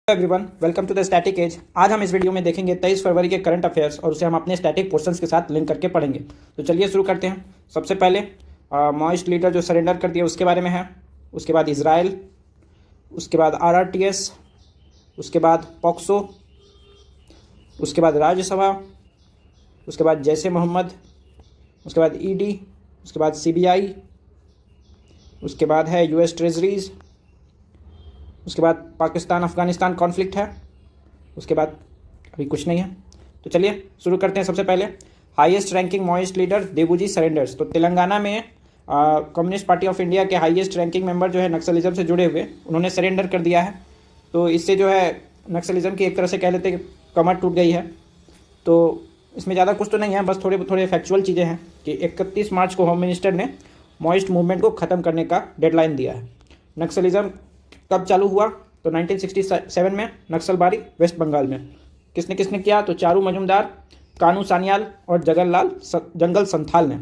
Everyone, welcome to the static edge. आज हम इस वीडियो में देखेंगे 23 फरवरी के करंट अफेयर्स और उसे हम अपने स्टैटिक पोर्शंस के साथ लिंक करके पढ़ेंगे। तो चलिए शुरू करते हैं। सबसे पहले माओइस्ट लीडर जो सरेंडर कर दिया उसके बारे में है, उसके बाद इजराइल, उसके बाद RRTS, उसके बाद पॉक्सो, उसके बाद राज्यसभा, उसके बाद जैश ए मोहम्मद, उसके बाद ED, उसके बाद CBI, उसके बाद है US ट्रेजरीज, उसके बाद पाकिस्तान अफ़गानिस्तान कॉन्फ्लिक्ट है, उसके बाद अभी कुछ नहीं है। तो चलिए शुरू करते हैं। सबसे पहले highest ranking Maoist leader Devuji surrenders. तो तेलंगाना में कम्युनिस्ट पार्टी ऑफ इंडिया के हाईएस्ट रैंकिंग मेंबर जो है नक्सलिज्म से जुड़े हुए, उन्होंने सरेंडर कर दिया है। तो इससे जो है नक्सलिज्म की एक तरह से कह लेते हैं कमर टूट गई है। तो इसमें ज़्यादा कुछ तो नहीं है, बस थोड़े फैक्चुअल चीज़ें हैं कि 31 मार्च को होम मिनिस्टर ने माओइस्ट मूवमेंट को ख़त्म करने का डेडलाइन दिया है। नक्सलिज्म कब चालू हुआ? तो 1967 में नक्सलबारी वेस्ट बंगाल में। किसने किसने किया? तो चारू मजुमदार, कानू सान्याल और जंगल संथाल ने।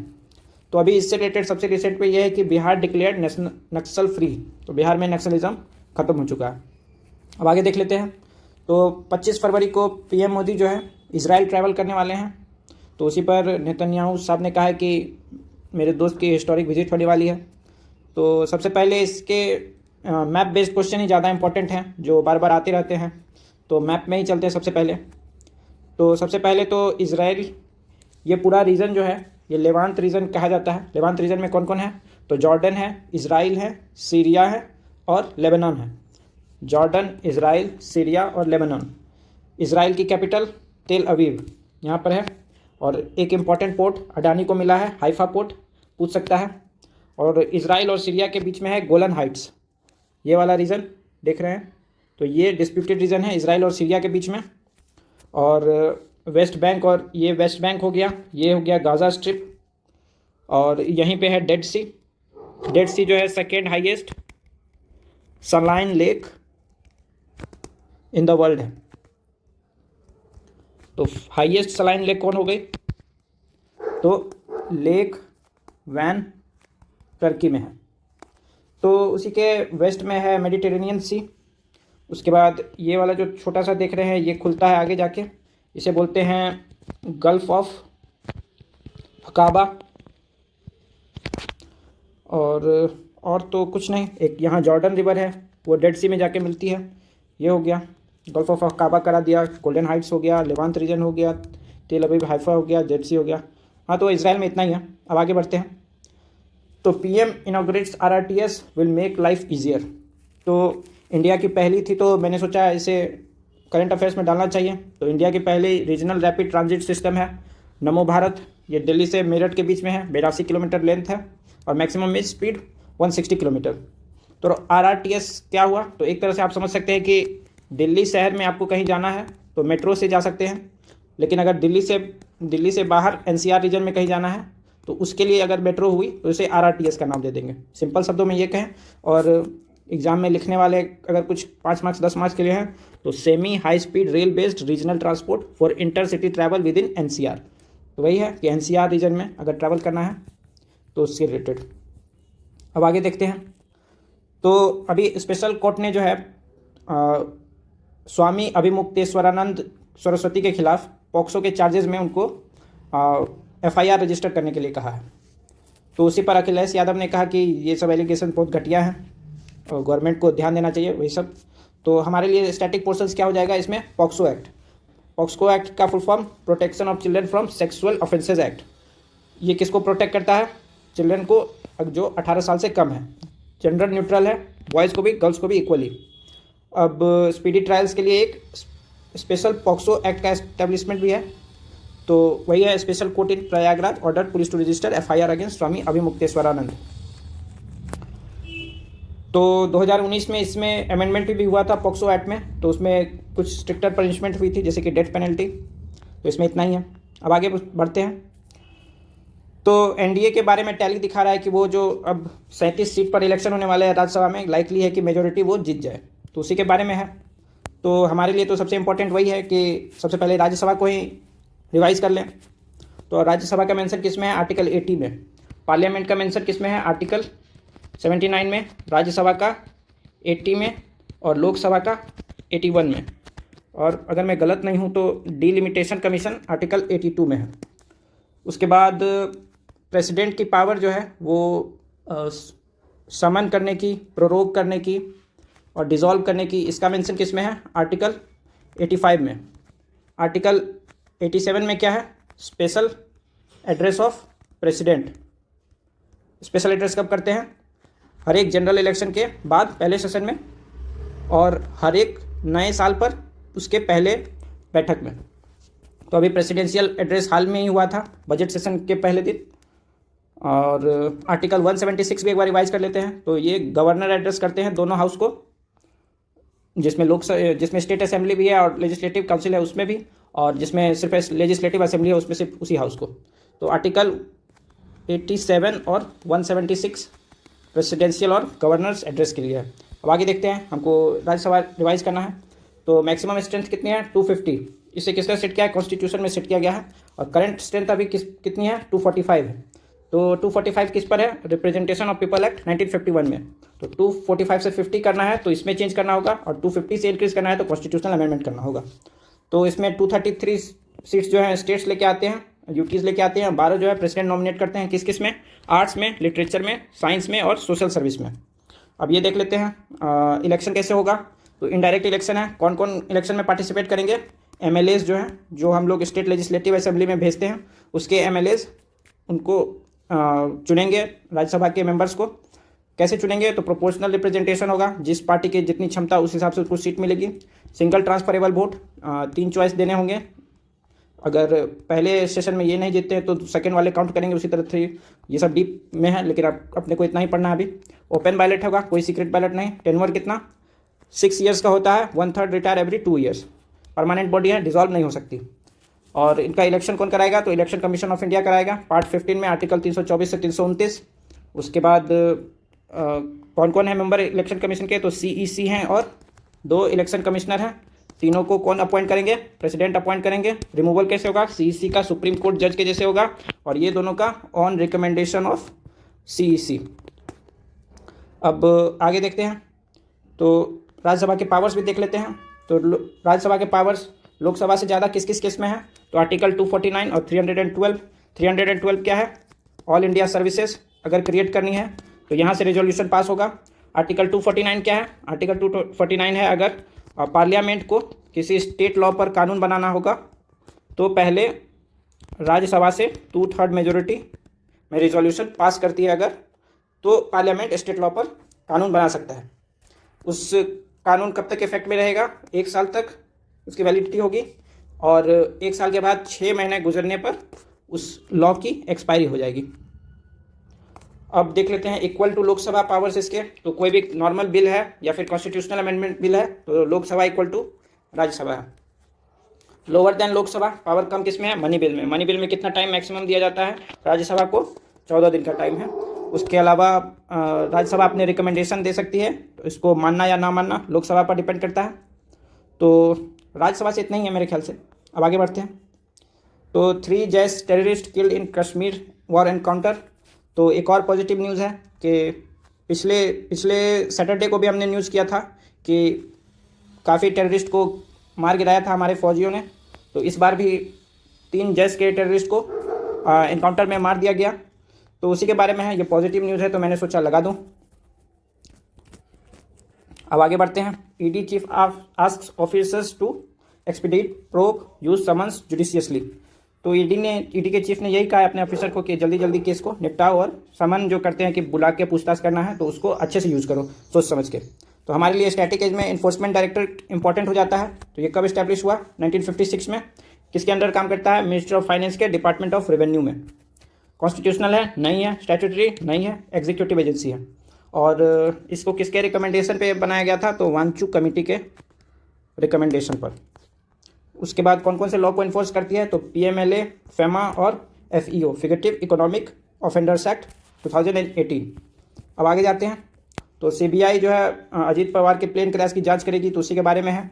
तो अभी इससे रिलेटेड सबसे रिसेंट पे ये है कि बिहार डिक्लेयर्ड नक्सल फ्री। तो बिहार में नक्सलिज्म खत्म हो चुका है। अब आगे देख लेते हैं। तो 25 फरवरी को PM मोदी जो है इजराइल ट्रैवल करने वाले हैं। तो उसी पर नेतन्याहू साहब ने कहा है कि मेरे दोस्त की हिस्टोरिक विजिट होने वाली है। तो सबसे पहले इसके मैप बेस्ड क्वेश्चन ही ज़्यादा इंपॉर्टेंट हैं जो बार बार आते रहते हैं। तो मैप में ही चलते हैं सबसे पहले। तो सबसे पहले तो इजराइल, ये पूरा रीजन जो है ये लेवांत रीजन कहा जाता है। लेवांत रीजन में कौन कौन है? तो जॉर्डन है, इजराइल है, सीरिया है और लेबनान है। जॉर्डन, इजराइल, सीरिया और लेबनान। इजराइल की कैपिटल तेल अवीव यहाँ पर है। और एक इम्पॉर्टेंट पोर्ट अडानी को मिला है, हाइफा पोर्ट, पूछ सकता है। और इजराइल और सीरिया के बीच में है गोलन हाइट्स, ये वाला रीजन देख रहे हैं। तो ये डिस्प्यूटेड रीजन है इजराइल और सीरिया के बीच में। और वेस्ट बैंक, और ये वेस्ट बैंक हो गया, ये हो गया गाज़ा स्ट्रिप। और यहीं पे है डेड सी। डेड सी जो है second highest saline lake in the world है। तो हाईएस्ट सलाइन लेक कौन हो गई? तो लेक वैन टर्की में है। तो उसी के वेस्ट में है मेडिटेरेनियन सी। उसके बाद ये वाला जो छोटा सा देख रहे हैं ये खुलता है आगे जाके, इसे बोलते हैं गल्फ ऑफ अकाबा। और तो कुछ नहीं। एक यहाँ जॉर्डन रिवर है, वो डेड सी में जाके मिलती है। ये हो गया गल्फ ऑफ अकाबा करा दिया। गोल्डन हाइट्स हो गया, लेवांत रीजन हो गया, तेल अवीव हाइफा हो गया, डेड सी हो गया। हाँ, तो इसराइल में इतना ही है। अब आगे बढ़ते हैं। तो PM inaugurates RRTS will make life easier. तो इंडिया की पहली थी, तो मैंने सोचा इसे करंट अफेयर्स में डालना चाहिए। तो इंडिया की पहली रीजनल रैपिड ट्रांजिट सिस्टम है नमो भारत। ये दिल्ली से मेरठ के बीच में है, 82 किलोमीटर लेंथ है और मैक्सिमम स्पीड 160 किलोमीटर। तो RRTS क्या हुआ? तो एक तरह से आप समझ सकते हैं कि दिल्ली शहर में आपको कहीं जाना है तो मेट्रो से जा सकते हैं, लेकिन अगर दिल्ली से बाहर NCR रीजन में कहीं जाना है तो उसके लिए अगर मेट्रो हुई तो इसे RRTS का नाम दे देंगे। सिंपल शब्दों में ये कहें। और एग्ज़ाम में लिखने वाले अगर कुछ 5 मार्क्स 10 मार्क्स के लिए हैं तो semi high speed rail based regional transport for intercity travel with in NCR। तो वही है कि NCR रीजन में अगर ट्रैवल करना है तो उससे रिलेटेड। अब आगे देखते हैं। तो अभी स्पेशल कोर्ट ने जो है स्वामी अभिमुक्तेश्वरानंद सरस्वती के खिलाफ पॉक्सो के चार्जेस में उनको FIR रजिस्टर करने के लिए कहा है। तो उसी पर अखिलेश यादव ने कहा कि ये सब एलिगेशन बहुत घटिया हैं और गवर्नमेंट को ध्यान देना चाहिए वही सब। तो हमारे लिए स्टैटिक पोर्शंस क्या हो जाएगा इसमें? POCSO act. पॉक्सो एक्ट का full form protection of children from sexual offences act. ये किसको प्रोटेक्ट करता है? चिल्ड्रन को जो 18 साल से कम है। जेंडर न्यूट्रल है, बॉयज़ को भी गर्ल्स को भी इक्वली। अब स्पीडी ट्रायल्स के लिए एक स्पेशल पॉक्सो एक्ट का एस्टेब्लिशमेंट भी है। तो वही है special court in Prayagraj order police to register FIR against Swami Avimukteshwaranand. तो 2019 में इसमें अमेंडमेंट भी हुआ था पॉक्सो एक्ट में। तो उसमें कुछ स्ट्रिक्टर पनिशमेंट हुई थी जैसे कि डेथ पेनल्टी। तो इसमें इतना ही है। अब आगे बढ़ते हैं। तो NDA के बारे में टैली दिखा रहा है कि वो जो अब 37 सीट पर इलेक्शन होने वाले हैं राज्यसभा में, लाइकली है कि मेजोरिटी वो जीत जाए। तो उसी के बारे में है। तो हमारे लिए तो सबसे इम्पोर्टेंट वही है कि सबसे पहले राज्यसभा को ही रिवाइज कर लें। तो राज्यसभा का मेंशन किस में है? आर्टिकल 80 में। पार्लियामेंट का मेंशन किस में है? आर्टिकल 79 में। राज्यसभा का 80 में और लोकसभा का 81 में, और अगर मैं गलत नहीं हूँ तो डिलिमिटेशन कमीशन आर्टिकल 82 में है। उसके बाद प्रेसिडेंट की पावर जो है वो समन करने की, प्रोरोग करने की और डिसॉल्व करने की, इसका मेंशन किस में है? आर्टिकल 85 में। आर्टिकल 87 में क्या है? Special address of president. Special address कब करते हैं? हर एक जनरल इलेक्शन के बाद पहले सेशन में, और हर एक नए साल पर उसके पहले बैठक में। तो अभी प्रेसिडेंशियल एड्रेस हाल में ही हुआ था, बजट सेशन के पहले दिन। और आर्टिकल 176 भी एक बार रिवाइज कर लेते हैं। तो ये गवर्नर एड्रेस करते हैं दोनों हाउस को, जिसमें स्टेट असेंबली भी है और लेजिस्लेटिव काउंसिल है उसमें भी, और जिसमें सिर्फ लेजिस्लेटिव असेंबली है उसमें सिर्फ उसी हाउस को। तो आर्टिकल 87 और 176 प्रेसिडेंशियल और गवर्नर्स एड्रेस के लिए है। अब आगे देखते हैं, हमको राज्यसभा रिवाइज करना है। तो मैक्सिमम स्ट्रेंथ कितनी है? 250। इसे किसने सेट किया है? कॉन्स्टिट्यूशन में सेट किया गया है। और करंट स्ट्रेंथ अभी कितनी है? 245 है। तो 245 किस पर है? रिप्रेजेंटेशन ऑफ पीपल एक्ट 1951 में। तो 245 से 50 करना है तो इसमें चेंज करना होगा, और 250 से इंक्रीज करना है तो कॉन्स्टिट्यूशनल अमेंडमेंट करना होगा। तो इसमें 233 सीट्स जो है स्टेट्स लेके आते हैं, यूटीज़ लेके आते हैं। 12 जो है प्रेसिडेंट नॉमिनेट करते हैं। किस किस में? आर्ट्स में, लिटरेचर में, साइंस में और सोशल सर्विस में। अब ये देख लेते हैं इलेक्शन कैसे होगा। तो इनडायरेक्ट इलेक्शन है। कौन कौन इलेक्शन में पार्टिसिपेट करेंगे? एमएलएज जो हैं, जो हम लोग स्टेट लेजिस्लेटिव असेंबली में भेजते हैं, उसके एमएलएज, उनको चुनेंगे राज्यसभा के मेंबर्स को। कैसे चुनेंगे? तो प्रोपोर्शनल रिप्रेजेंटेशन होगा, जिस पार्टी की जितनी क्षमता उस हिसाब से उसको सीट मिलेगी। सिंगल ट्रांसफरेबल वोट, 3 चॉइस देने होंगे। अगर पहले सेशन में ये नहीं जीतते हैं तो सेकंड वाले काउंट करेंगे उसी तरह से। ये सब डीप में है, लेकिन आप अपने को इतना ही पढ़ना है अभी। ओपन बैलेट होगा, कोई सीक्रेट बैलेट नहीं। टेन्योर कितना? 6 ईयर्स का होता है। 1/3 retire every 2 years. Permanent body है, डिसॉल्व नहीं हो सकती। और इनका इलेक्शन कौन कराएगा? तो इलेक्शन कमीशन ऑफ इंडिया कराएगा। पार्ट 15 में आर्टिकल 324 से 329। उसके बाद कौन कौन है मेंबर इलेक्शन कमीशन के? तो CEC हैं और 2 इलेक्शन कमिश्नर हैं। तीनों को कौन अपॉइंट करेंगे? प्रेसिडेंट अपॉइंट करेंगे। रिमूवल कैसे होगा? CEC का सुप्रीम कोर्ट जज के जैसे होगा, और ये दोनों का ऑन रिकमेंडेशन ऑफ CEC। अब आगे देखते हैं। तो राज्यसभा के पावर्स भी देख लेते हैं। तो राज्यसभा के पावर्स लोकसभा से ज़्यादा किस किस केस में है? तो आर्टिकल 249 और 312। 312 क्या है? ऑल इंडिया सर्विसेज अगर क्रिएट करनी है तो यहाँ से रेजोल्यूशन पास होगा। आर्टिकल 249 क्या है? आर्टिकल 249 है अगर पार्लियामेंट को किसी स्टेट लॉ पर कानून बनाना होगा तो पहले राज्यसभा से 2/3 मेजोरिटी में रेजोल्यूशन पास करती है अगर, तो पार्लियामेंट स्टेट लॉ पर कानून बना सकता है। उस कानून कब तक इफेक्ट में रहेगा? 1 साल तक उसकी वैलिडिटी होगी, और 1 साल के बाद 6 महीने गुजरने पर उस लॉ की एक्सपायरी हो जाएगी। अब देख लेते हैं इक्वल टू लोकसभा पावर्स इसके। तो कोई भी नॉर्मल बिल है या फिर कॉन्स्टिट्यूशनल अमेंडमेंट बिल है तो लोकसभा इक्वल टू राज्यसभा है। लोअर देन लोकसभा पावर कम किस में है? मनी बिल में। मनी बिल में कितना टाइम मैक्सिमम दिया जाता है? राज्यसभा को 14 दिन का टाइम है। उसके अलावा राज्यसभा अपने रिकमेंडेशन दे सकती है, तो इसको मानना या ना मानना लोकसभा पर डिपेंड करता है। तो राज्यसभा से इतना ही है मेरे ख्याल से। अब आगे बढ़ते हैं। तो 3 Jaish terrorist killed in Kashmir war encounter. तो एक और पॉजिटिव न्यूज़ है कि पिछले सैटरडे को भी हमने न्यूज़ किया था कि काफ़ी टेररिस्ट को मार गिराया था हमारे फौजियों ने। तो इस बार भी 3 जैश के टेररिस्ट को एनकाउंटर में मार दिया गया। तो उसी के बारे में है, ये पॉजिटिव न्यूज़ है तो मैंने सोचा लगा दूँ। अब आगे बढ़ते हैं। ED chief asks officers to expedite probe use summons judiciously. तो ईडी के चीफ ने यही कहा है अपने ऑफिसर को कि जल्दी जल्दी केस को निपटाओ, और समन जो करते हैं कि बुला के पूछताछ करना है तो उसको अच्छे से यूज़ करो, सोच समझ के। तो हमारे लिए स्टैटिक एज में इन्फोर्समेंट डायरेक्टरेट इंपॉर्टेंट हो जाता है। तो ये कब इस्टेब्लिश हुआ? 1956 में। किसके अंडर काम करता है? मिनिस्ट्री ऑफ फाइनेंस के डिपार्टमेंट ऑफ रेवेन्यू में। कॉन्स्टिट्यूशनल है? नहीं है। स्टैट्यूटरी? नहीं है। एग्जीक्यूटिव एजेंसी है। और इसको किसके रिकमेंडेशन पे बनाया गया था? तो वांचू कमेटी के रिकमेंडेशन पर। उसके बाद कौन कौन से लॉ को इन्फोर्स करती है? तो PMLA, FEMA और FEO, figurative economic offenders act 2018। अब आगे जाते हैं। तो CBI जो है अजीत पवार के प्लेन क्रैश की जांच करेगी, तो उसी के बारे में है।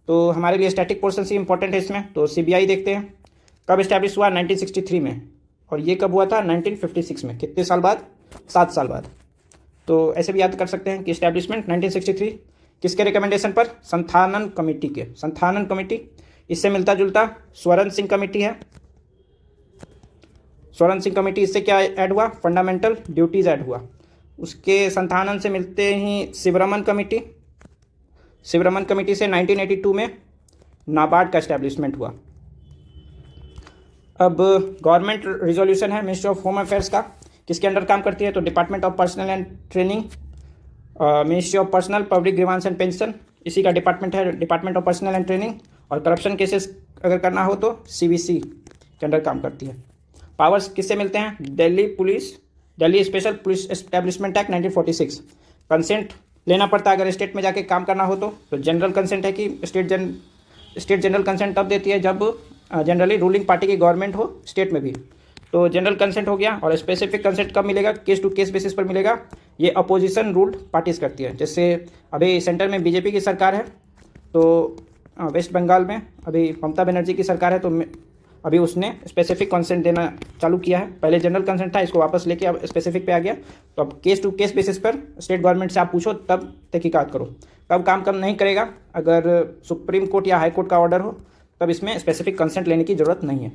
तो हमारे लिए स्टैटिक पोर्शन से इंपॉर्टेंट है इसमें। तो CBI देखते हैं कब इस्टेब्लिश हुआ? 1963 में। और ये कब हुआ था? 1956 में। कितने साल बाद? 7 साल बाद। तो ऐसे भी याद कर सकते हैं कि इस्टेब्लिशमेंट 1963, किसके रिकमेंडेशन पर? संथानन कमेटी के। संथानन कमेटी, इससे मिलता जुलता स्वर्ण सिंह कमेटी है। स्वर्ण सिंह कमेटी, इससे क्या ऐड हुआ? फंडामेंटल ड्यूटीज़ ऐड हुआ। उसके संथानन से मिलते ही शिवरमन कमेटी। शिवरमन कमेटी से 1982 में नाबार्ड का एस्टैब्लिशमेंट हुआ। अब गवर्नमेंट रिजोल्यूशन है मिनिस्ट्री ऑफ होम अफेयर्स का, किसके अंडर काम करती है? तो department of personal and training, ministry of personnel public grievance and pension, इसी का डिपार्टमेंट है, department of personal and training. और करप्शन केसेस अगर करना हो तो सीबीसी के अंडर काम करती है। पावर्स किससे मिलते हैं? Delhi police, Delhi special police establishment act 1946। Consent लेना पड़ता है अगर स्टेट में जाके काम करना हो तो जनरल कंसेंट है कि स्टेट जनरल कंसेंट तब देती है जब जनरली रूलिंग पार्टी की गवर्नमेंट हो स्टेट में भी। तो जनरल कंसेंट हो गया। और स्पेसिफिक कंसेंट कब मिलेगा? केस टू केस बेसिस पर मिलेगा। ये अपोजिशन रूल्ड पार्टीज करती है। जैसे अभी सेंटर में बीजेपी की सरकार है, तो वेस्ट बंगाल में अभी ममता बनर्जी की सरकार है, तो अभी उसने स्पेसिफिक कंसेंट देना चालू किया है। पहले जनरल कंसेंट था, इसको वापस लेके अब स्पेसिफिक पे आ गया। तो अब केस टू केस बेसिस पर स्टेट गवर्नमेंट से आप पूछो तब तहकीकात करो। कब काम नहीं करेगा? अगर सुप्रीम कोर्ट या हाई कोर्ट का ऑर्डर हो तब इसमें स्पेसिफिक कंसेंट लेने की ज़रूरत नहीं है।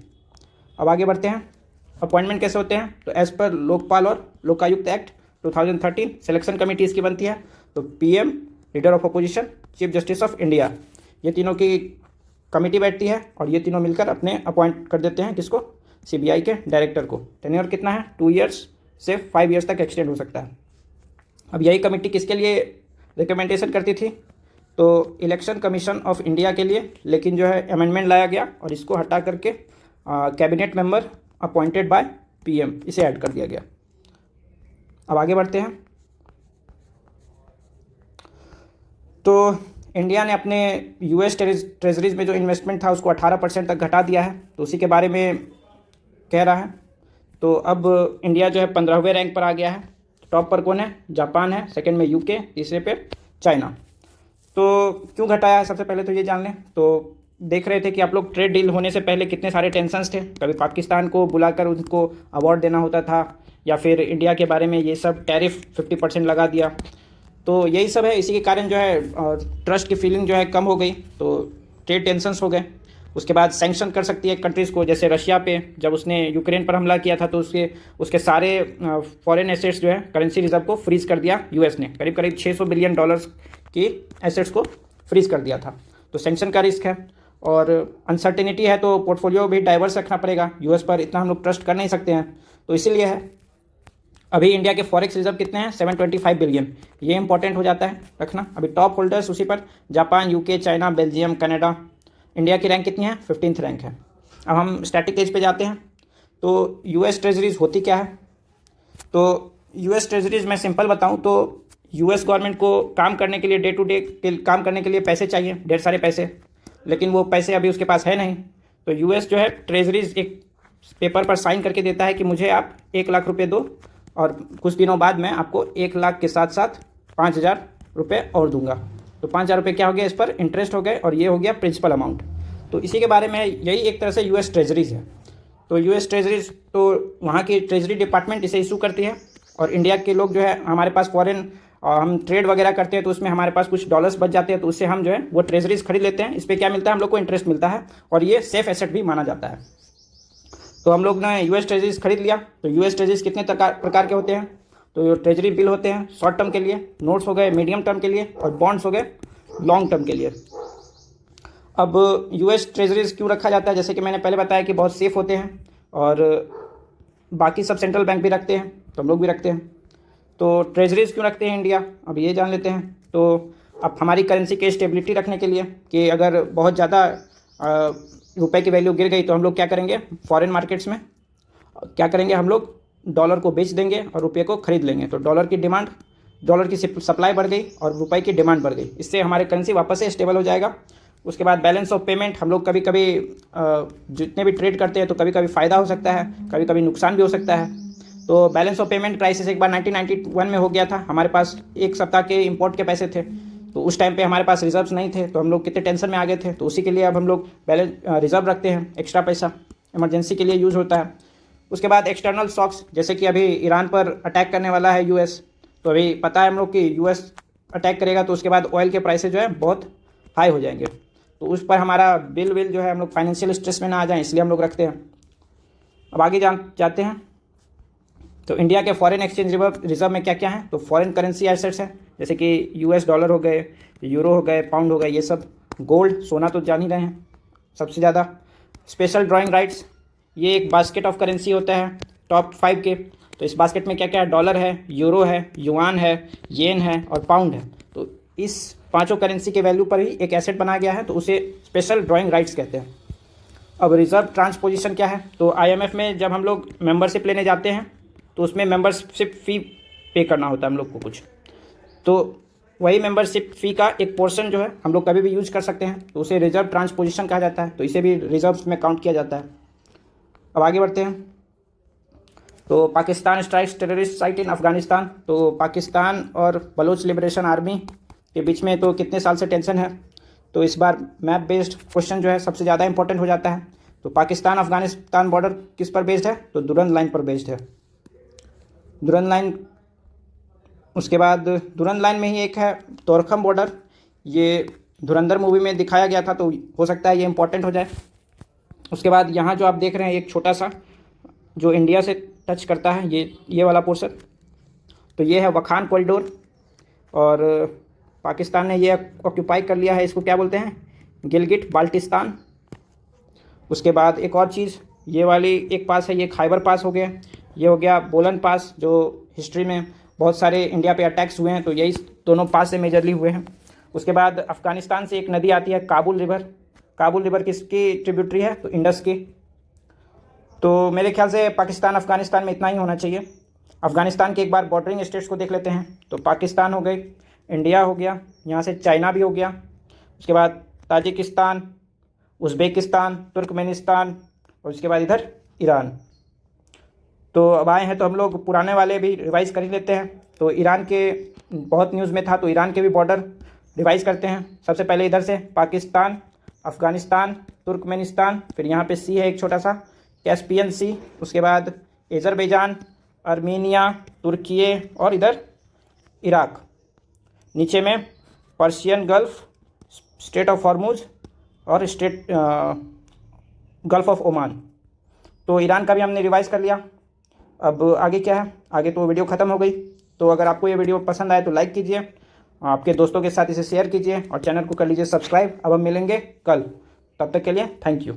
अब आगे बढ़ते हैं। अपॉइंटमेंट कैसे होते हैं? तो एज़ पर लोकपाल और लोकायुक्त एक्ट 2013 सिलेक्शन कमेटी इसकी बनती है। तो PM, leader of opposition, chief justice of India, ये तीनों की कमेटी बैठती है और ये तीनों मिलकर अपने अपॉइंट कर देते हैं किसको? सीबीआई के डायरेक्टर को। टेन्योर कितना है? 2 ईयर्स से 5 ईयर्स तक एक्सटेंड हो सकता है। अब यही कमेटी किसके लिए रिकमेंडेशन करती थी? तो इलेक्शन कमीशन ऑफ इंडिया के लिए, लेकिन जो है अमेंडमेंट लाया गया और इसको हटा करके cabinet member appointed by PM, इसे ऐड कर दिया गया। अब आगे बढ़ते हैं। तो इंडिया ने अपने यूएस ट्रेजरीज में जो इन्वेस्टमेंट था उसको 18% तक घटा दिया है, तो उसी के बारे में कह रहा है। तो अब इंडिया जो है 15वें रैंक पर आ गया है। टॉप पर कौन है? जापान है, सेकंड में यूके, तीसरे पे चाइना। तो क्यों घटाया है सबसे पहले तो ये जान लें। तो देख रहे थे कि आप लोग ट्रेड डील होने से पहले कितने सारे टेंशन्स थे। कभी पाकिस्तान को बुलाकर उनको अवार्ड देना होता था, या फिर इंडिया के बारे में ये सब टैरिफ 50% लगा दिया। तो यही सब है, इसी के कारण जो है ट्रस्ट की फीलिंग जो है कम हो गई, तो ट्रेड टेंशन्स हो गए। उसके बाद सैंक्शन कर सकती है कंट्रीज़ को, जैसे रशिया पे जब उसने यूक्रेन पर हमला किया था तो उसके सारे फॉरेन एसेट्स जो है करेंसी रिजर्व को फ्रीज़ कर दिया यूएस ने। करीब करीब $600 बिलियन की एसेट्स को फ्रीज़ कर दिया था। तो सैंक्शन का रिस्क है और अनसर्टेनिटी है, तो पोर्टफोलियो भी डाइवर्स रखना पड़ेगा। यूएस पर इतना हम लोग ट्रस्ट कर नहीं सकते हैं, तो इसीलिए है। अभी इंडिया के फॉरेक्स रिजर्व कितने हैं? 725 बिलियन। ये इंपॉर्टेंट हो जाता है रखना। अभी टॉप होल्डर्स उसी पर Japan, UK, China, Belgium, Canada. India की रैंक कितनी है? 15th रैंक है। अब हम स्टैटिक एज पे जाते हैं। तो यूएस ट्रेजरीज होती क्या है? तो यूएस ट्रेजरीज मैं सिंपल बताऊं तो यूएस गवर्नमेंट को काम करने के लिए, डे टू डे काम करने के लिए पैसे चाहिए, ढेर सारे पैसे, लेकिन वो पैसे अभी उसके पास है नहीं। तो यूएस जो है ट्रेजरीज एक पेपर पर साइन करके देता है कि मुझे आप 1 लाख रुपये दो और कुछ दिनों बाद मैं आपको 1 लाख के साथ साथ 5,000 रुपये और दूंगा। तो 5,000 रुपये क्या हो गया? इस पर इंटरेस्ट हो गए और ये हो गया प्रिंसिपल अमाउंट। तो इसी के बारे में यही एक तरह से यूएस ट्रेजरीज है। तो यूएस ट्रेजरीज तो वहाँ की ट्रेजरी डिपार्टमेंट इसे इशू करती है और इंडिया के लोग जो है हमारे पास फॉरेन हम ट्रेड वगैरह करते हैं तो उसमें हमारे पास कुछ डॉलर्स बच जाते हैं, तो उससे हम जो है वो ट्रेजरीज खरीद लेते हैं। इस पर क्या मिलता है? हम लोग को इंटरेस्ट मिलता है और ये सेफ एसेट भी माना जाता है। तो हम लोग ने यूएस ट्रेजरीज खरीद लिया। तो यूएस ट्रेजरीज कितने प्रकार के होते हैं? तो ट्रेजरी बिल होते हैं शॉर्ट टर्म के लिए, नोट्स हो गए मीडियम टर्म के लिए, और बॉन्ड्स हो गए लॉन्ग टर्म के लिए। अब यूएस ट्रेजरीज क्यों रखा जाता है? जैसे कि मैंने पहले बताया कि बहुत सेफ होते हैं और बाकी सब सेंट्रल बैंक भी रखते हैं, तो हम लोग भी रखते हैं। तो ट्रेजरीज क्यों रखते हैं इंडिया? अब ये जान लेते हैं। तो अब हमारी करेंसी की स्टेबिलिटी रखने के लिए कि अगर बहुत ज़्यादा रुपए की वैल्यू गिर गई तो हम लोग क्या करेंगे? फॉरेन मार्केट्स में क्या करेंगे? हम लोग डॉलर को बेच देंगे और रुपये को खरीद लेंगे। तो डॉलर की सप्लाई बढ़ गई और रुपए की डिमांड बढ़ गई। इससे हमारे करेंसी वापस से स्टेबल हो जाएगा। उसके बाद बैलेंस ऑफ पेमेंट, हम लोग कभी कभी जितने भी ट्रेड करते हैं तो कभी कभी फ़ायदा हो सकता है, कभी कभी नुकसान भी हो सकता है। तो बैलेंस ऑफ पेमेंट क्राइसिस एक बार 1991 में हो गया था। हमारे पास 1 सप्ताह के इंपोर्ट के पैसे थे, तो उस टाइम पे हमारे पास रिजर्व्स नहीं थे, तो हम लोग कितने टेंशन में आ गए थे। तो उसी के लिए अब हम लोग रिजर्व रखते हैं, एक्स्ट्रा पैसा इमरजेंसी के लिए यूज़ होता है। उसके बाद एक्सटर्नल शॉक्स, जैसे कि अभी ईरान पर अटैक करने वाला है यूएस, तो अभी पता है हम लोग कि यूएस अटैक करेगा तो उसके बाद ऑयल के प्राइसेस जो है बहुत हाई हो जाएंगे, तो उस पर हमारा बिल विल जो है हम लोग फाइनेंशियल स्ट्रेस में ना आ जाएं, इसलिए हम लोग रखते हैं। अब आगे जाते हैं। तो इंडिया के फॉरेन एक्सचेंज रिजर्व में क्या क्या है, तो फॉरेन करेंसी एसेट्स हैं जैसे कि यूएस डॉलर हो गए, यूरो हो गए, पाउंड हो गए, ये सब। गोल्ड, सोना तो जान ही रहे हैं सबसे ज़्यादा। स्पेशल ड्राइंग राइट्स, ये एक बास्केट ऑफ करेंसी होता है टॉप 5 के। तो इस बास्केट में क्या क्या है, डॉलर है, यूरो है, युआन है, येन है और पाउंड है। तो इस पांचों करेंसी के वैल्यू पर ही एक एसेट बनाया गया है, तो उसे स्पेशल ड्राइंग राइट्स कहते हैं। अब रिजर्व ट्रांसपोजिशन क्या है, तो आईएमएफ में जब हम लोग मेंबरशिप लेने जाते हैं तो उसमें मेंबरशिप फ़ी पे करना होता है हम लोग को कुछ, तो वही मेंबरशिप फ़ी का एक पोर्शन जो है हम लोग कभी भी यूज कर सकते हैं, तो उसे रिजर्व ट्रांसपोजिशन कहा जाता है। तो इसे भी रिजर्व्स में काउंट किया जाता है। अब आगे बढ़ते हैं। तो पाकिस्तान स्ट्राइक्स टेररिस्ट साइट इन अफगानिस्तान, तो पाकिस्तान और बलोच लिबरेशन आर्मी के बीच में तो कितने साल से टेंशन है, तो इस बार मैप बेस्ड क्वेश्चन जो है सबसे ज़्यादा इंपॉर्टेंट हो जाता है। तो पाकिस्तान अफगानिस्तान बॉर्डर किस पर बेस्ड है, तो दुरंद लाइन पर बेस्ड है। दुरंद लाइन, उसके बाद दुरंद लाइन में ही एक है तोरखम बॉर्डर, ये धुरंधर मूवी में दिखाया गया था, तो हो सकता है ये इंपॉर्टेंट हो जाए। उसके बाद यहाँ जो आप देख रहे हैं एक छोटा सा जो इंडिया से टच करता है, ये वाला पोर्शन, तो ये है वखान कॉरिडोर, और पाकिस्तान ने ये ऑक्यूपाई कर लिया है, इसको क्या बोलते हैं, गिलगिट बाल्टिस्तान। उसके बाद एक और चीज़, ये वाली एक पास है, ये खैबर पास हो गया, ये हो गया बोलन पास, जो हिस्ट्री में बहुत सारे इंडिया पे अटैक्स हुए हैं, तो यही दोनों पास से मेजरली हुए हैं। उसके बाद अफ़गानिस्तान से एक नदी आती है काबुल रिवर। काबुल रिवर किसकी ट्रिब्यूटरी है, तो इंडस की। तो मेरे ख्याल से पाकिस्तान अफ़गानिस्तान में इतना ही होना चाहिए। अफ़गानिस्तान के एक बार बॉर्डरिंग स्टेट्स को देख लेते हैं। तो पाकिस्तान हो गई, इंडिया हो गया, यहाँ से चाइना भी हो गया, उसके बाद ताजिकिस्तान, उज़्बेकिस्तान, तुर्कमेनिस्तान, और उसके बाद इधर ईरान। तो अब आए हैं तो हम लोग पुराने वाले भी रिवाइज़ कर ही लेते हैं। तो ईरान के बहुत न्यूज़ में था, तो ईरान के भी बॉर्डर रिवाइज़ करते हैं। सबसे पहले इधर से पाकिस्तान, अफ़गानिस्तान, तुर्कमेनिस्तान, फिर यहाँ पे सी है एक छोटा सा कैस्पियन सी, उसके बाद अज़रबैजान, आर्मीनिया, तुर्की और इधर इराक। नीचे में Persian gulf, state of Hormuz और स्टेट गल्फ़ ऑफ ओमान। तो ईरान का भी हमने रिवाइज़ कर लिया। अब आगे क्या है, आगे तो वीडियो ख़त्म हो गई। तो अगर आपको ये वीडियो पसंद आए तो लाइक कीजिए, आपके दोस्तों के साथ इसे शेयर कीजिए और चैनल को कर लीजिए सब्सक्राइब। अब हम मिलेंगे कल, तब तक के लिए थैंक यू।